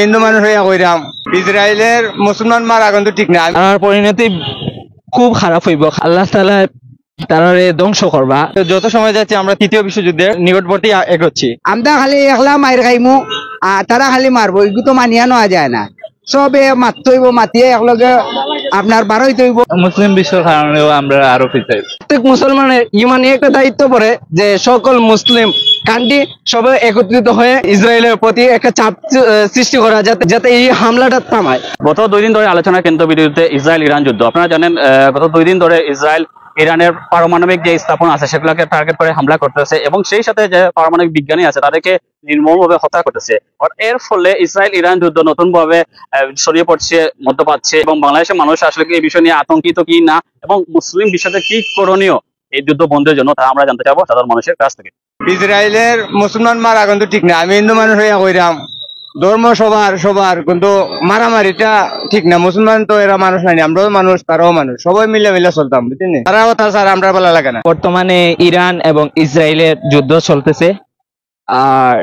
হিন্দু মানুষ হইয়া কইরাম ইসরায়েলের মুসলমান মারা কিন্তু ঠিক না, আর পরিণতি খুব খারাপ হইব। আল্লাহ তাআলা তারারে ধ্বংস করবা। যত সময় যাচ্ছে আমরা তৃতীয় বিশ্বযুদ্ধের নিকটবর্তী এগোচ্ছি। আমরা খালি একলা মায়ের খাইমু আর তারা খালি মারবো, এগুলো তো মানিয়া নেওয়া যায় না। সবে মারতইব, মাতিয়ে একলগে আপনার বারোই তৈব। মুসলিম বিশ্বের কারণেও আমরা আরো পিছাই। প্রত্যেক মুসলমানের ইমানি একটা দায়িত্ব পড়ে যে সকল মুসলিম কান্ট্রি সবাই একত্রিত হয়ে ইসরায়েলের প্রতি একটা চাপ সৃষ্টি করা, যাতে এই হামলাটা থামায়। গত 2 দিন ধরে আলোচনার কেন্দ্রবিন্দুতে ইসরায়েল ইরান যুদ্ধ। আপনারা জানেন গত 2 দিন ধরে ইসরায়েল ইরানের পারমাণবিক যে স্থাপনা আছে সেগুলোকে টার্গেট করে হামলা করতেছে এবং সেই সাথে যে পারমাণবিক বিজ্ঞানী আছে তাদেরকে নির্মমভাবে হত্যা করতেছে। এর ফলে ইসরায়েল ইরান যুদ্ধ নতুন ভাবে ছড়িয়ে পড়ছে, মধ্যপ্রাচ্যে এবং বাংলাদেশের মানুষ আসলে এই বিষয় নিয়ে আতঙ্কিত কি না এবং মুসলিম বিশ্বে কি করণীয় এই যুদ্ধ বন্ধের জন্য তা আমরা জানতে চাবো সাধারণ মানুষের কাছ থেকে। ইসরায়েলের মুসলমান মারা কিন্তু ঠিক না, আমি হিন্দু মানুষ হইয়া কইরাম ধর্ম সবার কিন্তু মারামারিটা ঠিক না। মুসলমান তো এরা মানুষ নাই, আমরাও মানুষ তারাও মানুষ, সবাই মিলে চলতাম, বুঝলি? তারাও কথা স্যার আমরা ভালো লাগে না। বর্তমানে ইরান এবং ইসরায়েলের যুদ্ধ চলতেছে আর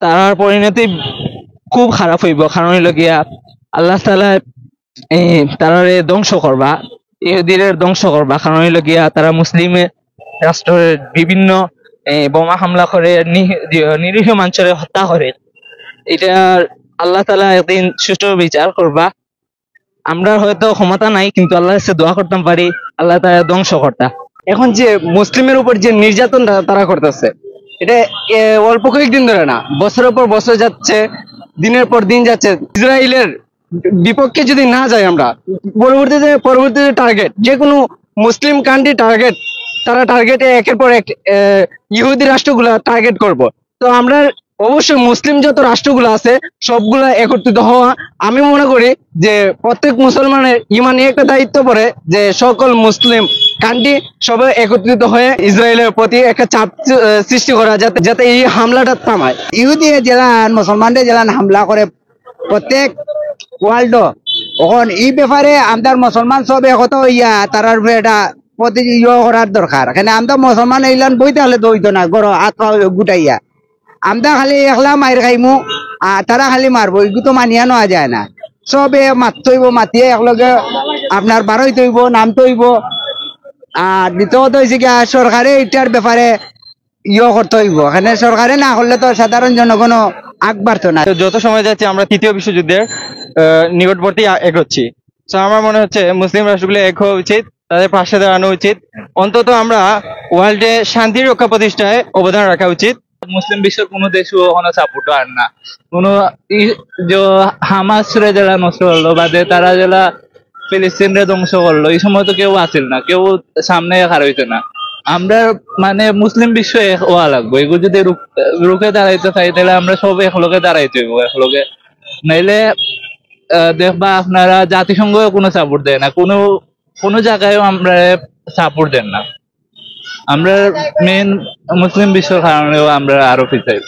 তার পরিণতি খুব খারাপ হইব। কারণ হইল গিয়া আল্লাহ তাআলা তারারে ধ্বংস করবা, ইহুদিদের ধ্বংস করবা। কারণ হইল গিয়া তারা মুসলিম রাষ্ট্রের বিভিন্ন বোমা হামলা করে, নিরীহ মানুষের হত্যা করে। এটা আল্লাহ তাআলা একদিন সুষ্ঠু বিচার করবা। আমরা হয়তো ক্ষমতা নাই, কিন্তু আল্লাহর কাছে দোয়া করতাম পারি আল্লাহ তাআলা ধ্বংস করতা। এখন যে মুসলিমের উপর যে নির্যাতন তারা করতেছে, এটা অল্প কয়েকদিন ধরে না, বছরের পর বছর যাচ্ছে, দিনের পর দিন যাচ্ছে। ইসরায়েলের বিপক্ষে যদি না যাই আমরা, পরবর্তীতে টার্গেট যে কোনো মুসলিম কান্ট্রি টার্গেট, তারা টার্গেটে একের পর এক ইহুদি রাষ্ট্রগুলা টার্গেট করব। তো আমরা অবশ্যই মুসলিম যত রাষ্ট্রগুলো আছে সবগুলা একত্রিত হওয়া। আমি মনে করি যে প্রত্যেক মুসলমানের ইমানি একটা দায়িত্ব পড়ে যে সকল মুসলিম কান্ট্রি সবাই একত্রিত হয়ে ইসরায়েলের প্রতি একটা চাপ সৃষ্টি করা, যাতে এই হামলাটা থামায়। ইহুদি জেলান মুসলমানদের জেলান হামলা করে প্রত্যেক ওয়ার্ল্ড। এখন এই ব্যাপারে আমাদের মুসলমান সব একত হইয়া তারার এটা প্রতি করার দরকার। এখানে আমরা মুসলমান এইলান বইতে হলে তো হইতো না, গড় হাত পা গুটাইয়া। আমরা খালি একলা মায়ের খাইমু আর তারা খালি মারবো, এগুলো তো মানিয়া নেওয়া যায় না। সবে মারতইব, মাতিয়ে একলগে আপনার বারোই তৈব, নাম তৈব। আর দ্বিতীয়ত হয়েছে কি সরকারে এটার ব্যাপারে করতে হইব। এখানে সরকারে না করলে তো সাধারণ জনগণও আগ বাড়তো না। যত সময় যাচ্ছে আমরা তৃতীয় বিশ্বযুদ্ধের নিকটবর্তী এগোচ্ছি। তো আমার মনে হচ্ছে মুসলিম রাষ্ট্রগুলো এক হওয়া উচিত, তাদের পাশে দাঁড়ানো উচিত। অন্তত আমরা ওয়ার্ল্ডে শান্তি রক্ষা প্রতিষ্ঠায় অবদান রাখা উচিত। মুসলিম বিশ্বের কোনো দেশও কোনো সাপোর্ট আর না। কোনো যে হামাসরে যারা নষ্ট করলো বাদে তারা যারা ফিলিস্তিনরে ধ্বংস করলো, এই সময় তো কেউ আসিল না, কেউ সামনে খার হইতো না। আমরা মানে মুসলিম বিশ্ব এক হওয়া লাগবো। এগুলো যদি রুখে দাঁড়াইতে চাই তাহলে আমরা সব একলগে দাঁড়াইতে হইব একলগে। নাইলে দেখবা আপনারা জাতিসংঘ কোনো সাপোর্ট দেয় না, কোনো জায়গায়ও আমরা সাপোর্ট দেন না। আমরা মেন মুসলিম বিশ্বের কারণেও আমরা আরো পিছাই।